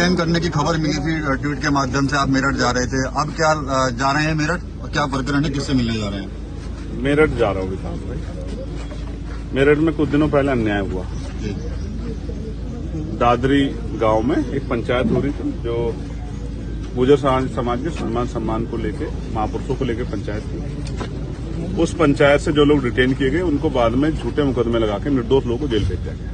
करने की खबर मिली थी ट्वीट के माध्यम से, आप मेरठ जा रहे थे, अब क्या जा रहे हैं मेरठ और क्या प्रकरण है, किससे मिलने जा रहे हैं? मेरठ जा रहा हूँ विकास भाई। मेरठ में कुछ दिनों पहले अन्याय हुआ। दादरी गांव में एक पंचायत हो रही थी जो गुजर समाज के सम्मान को लेके, महापुरुषों को लेके पंचायत थी। उस पंचायत से जो लोग डिटेन किए गए उनको बाद में झूठे मुकदमे लगा के निर्दोष लोगों को जेल भेज दिया गया।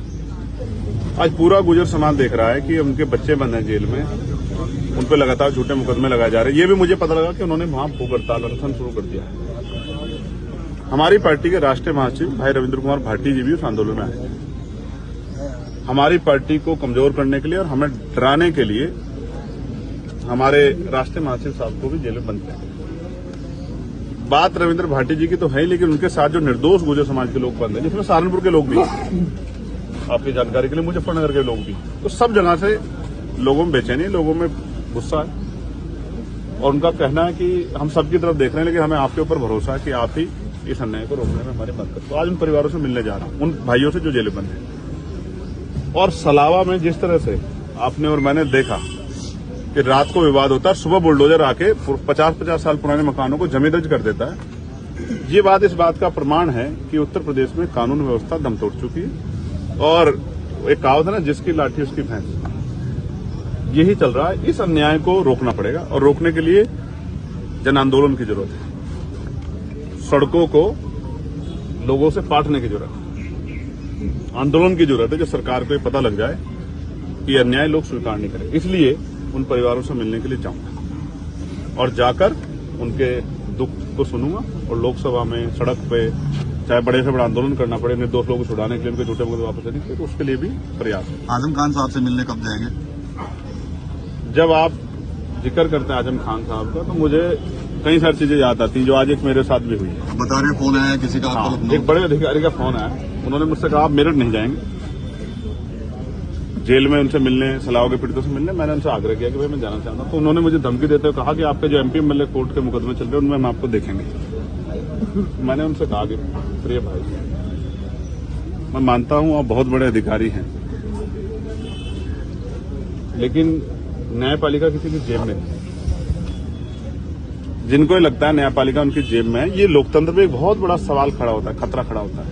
आज पूरा गुजर समाज देख रहा है कि उनके बच्चे बंद हैं जेल में, उन पर लगातार झूठे मुकदमे लगाए जा रहे हैं। ये भी मुझे पता लगा कि उन्होंने वहां भूख हड़ताल अनशन शुरू कर दिया है। हमारी पार्टी के राष्ट्रीय महासचिव भाई रविंद्र कुमार भाटी जी भी उस आंदोलन में आए। हमारी पार्टी को कमजोर करने के लिए और हमें डराने के लिए हमारे राष्ट्रीय महासचिव साहब को भी जेल में बंद किया गया। बात रविंद्र भाटी जी की तो है, लेकिन उनके साथ जो निर्दोष गुजर समाज के लोग बंद हैं, जिसमें सहारनपुर के लोग भी हैं, आपकी जानकारी के लिए, मुजफ्फरनगर के लोग भी, तो सब जगह से लोगों में बेचैनी, लोगों में गुस्सा है और उनका कहना है कि हम सबकी तरफ देख रहे हैं, लेकिन हमें आपके ऊपर भरोसा है कि आप ही इस अन्याय को रोकने में हमारी मदद करें। तो आज उन परिवारों से मिलने जा रहा हूं, उन भाइयों से जो जेल बंद हैं। और सलावा में जिस तरह से आपने और मैंने देखा कि रात को विवाद होता है, सुबह बुलडोजर आके 50-50 साल पुराने मकानों को जमींदर्ज कर देता है, ये बात इस बात का प्रमाण है कि उत्तर प्रदेश में कानून व्यवस्था दम तोड़ चुकी है। और एक कहावत है ना, जिसकी लाठी उसकी भैंस, यही चल रहा है। इस अन्याय को रोकना पड़ेगा और रोकने के लिए जन आंदोलन की जरूरत है। सड़कों को लोगों से पाटने की जरूरत है, आंदोलन की जरूरत है, जो सरकार को पता लग जाए कि अन्याय लोग स्वीकार नहीं करें। इसलिए उन परिवारों से मिलने के लिए जाऊंगा और जाकर उनके दुख को सुनूंगा और लोकसभा में, सड़क पे, चाहे बड़े से बड़ा आंदोलन करना पड़े निर्दोष लोगों को छुड़ाने के लिए, उनके झूठे मुकदमे वापस लेने के लिए, तो उसके लिए भी प्रयास है। आजम खान साहब से मिलने कब जाएंगे? जब आप जिक्र करते हैं आजम खान साहब का, तो मुझे कई सारी चीजें याद आती हैं जो आज एक मेरे साथ भी हुई है। बता रहे फोन आया किसी का? हाँ, एक बड़े अधिकारी का फोन आया। उन्होंने मुझसे कहा आप मेरठ नहीं जाएंगे जेल में उनसे मिलने, सलाव के पीड़ितों से मिलने। मैंने उनसे आग्रह किया कि भाई मैं जाना चाहता हूं। तो उन्होंने मुझे धमकी देते हुए कहा कि आपके जो MP MLA कोर्ट के मुकदमे चल रहे हैं उनमें हम आपको देखेंगे। मैंने उनसे कहा कि प्रिय भाई, मैं मानता हूं आप बहुत बड़े अधिकारी हैं, लेकिन न्यायपालिका किसी की जेब में नहीं। जिनको ये लगता है न्यायपालिका उनकी जेब में है, ये लोकतंत्र में एक बहुत बड़ा सवाल खड़ा होता है, खतरा खड़ा होता है।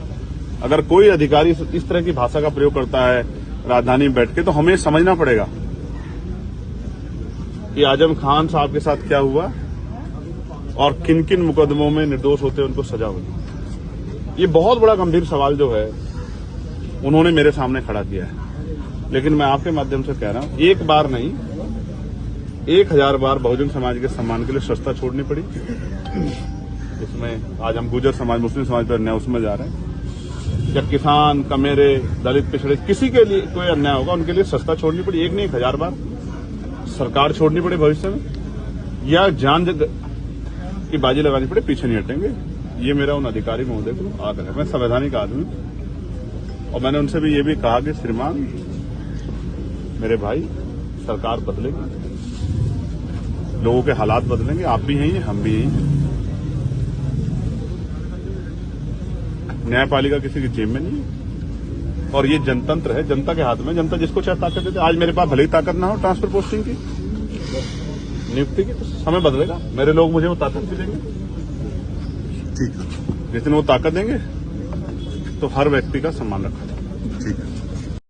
अगर कोई अधिकारी इस तरह की भाषा का प्रयोग करता है राजधानी में बैठ के, तो हमें समझना पड़ेगा कि आजम खान साहब के साथ क्या हुआ और किन किन मुकदमों में निर्दोष होते उनको सजा हुई। ये बहुत बड़ा गंभीर सवाल जो है उन्होंने मेरे सामने खड़ा किया है। लेकिन मैं आपके माध्यम से कह रहा हूं, एक बार नहीं 1000 बार बहुजन समाज के सम्मान के लिए सस्ता छोड़नी पड़ी। इसमें आज हम गुजर समाज, मुस्लिम समाज पर अन्याय उसमें जा रहे हैं, या किसान, कमेरे, दलित, पिछड़े, किसी के लिए कोई अन्याय होगा उनके लिए सस्ता छोड़नी पड़ी। एक नहीं 1000 बार सरकार छोड़नी पड़े भविष्य में, या जान की बाजी लगानी पड़े, पीछे नहीं हटेंगे। ये मेरा उन अधिकारी महोदय को आग्रह है। मैं संवैधानिक आदमी और मैंने उनसे भी ये भी कहा कि श्रीमान मेरे भाई, सरकार बदलेगी, लोगों के हालात बदलेंगे, आप भी हैं, हम भी हैं। न्यायपालिका किसी की जेब में नहीं है और ये जनतंत्र है, जनता के हाथ में। जनता जिसको चाहे ताकत देते। आज मेरे पास भले ही ताकत ना हो ट्रांसफर पोस्टिंग की, नियुक्ति की, तो समय बदलेगा, मेरे लोग मुझे वो ताकत भी देंगे। ठीक है, जिस दिन वो ताकत देंगे तो हर व्यक्ति का सम्मान रखा जाएगा। ठीक है।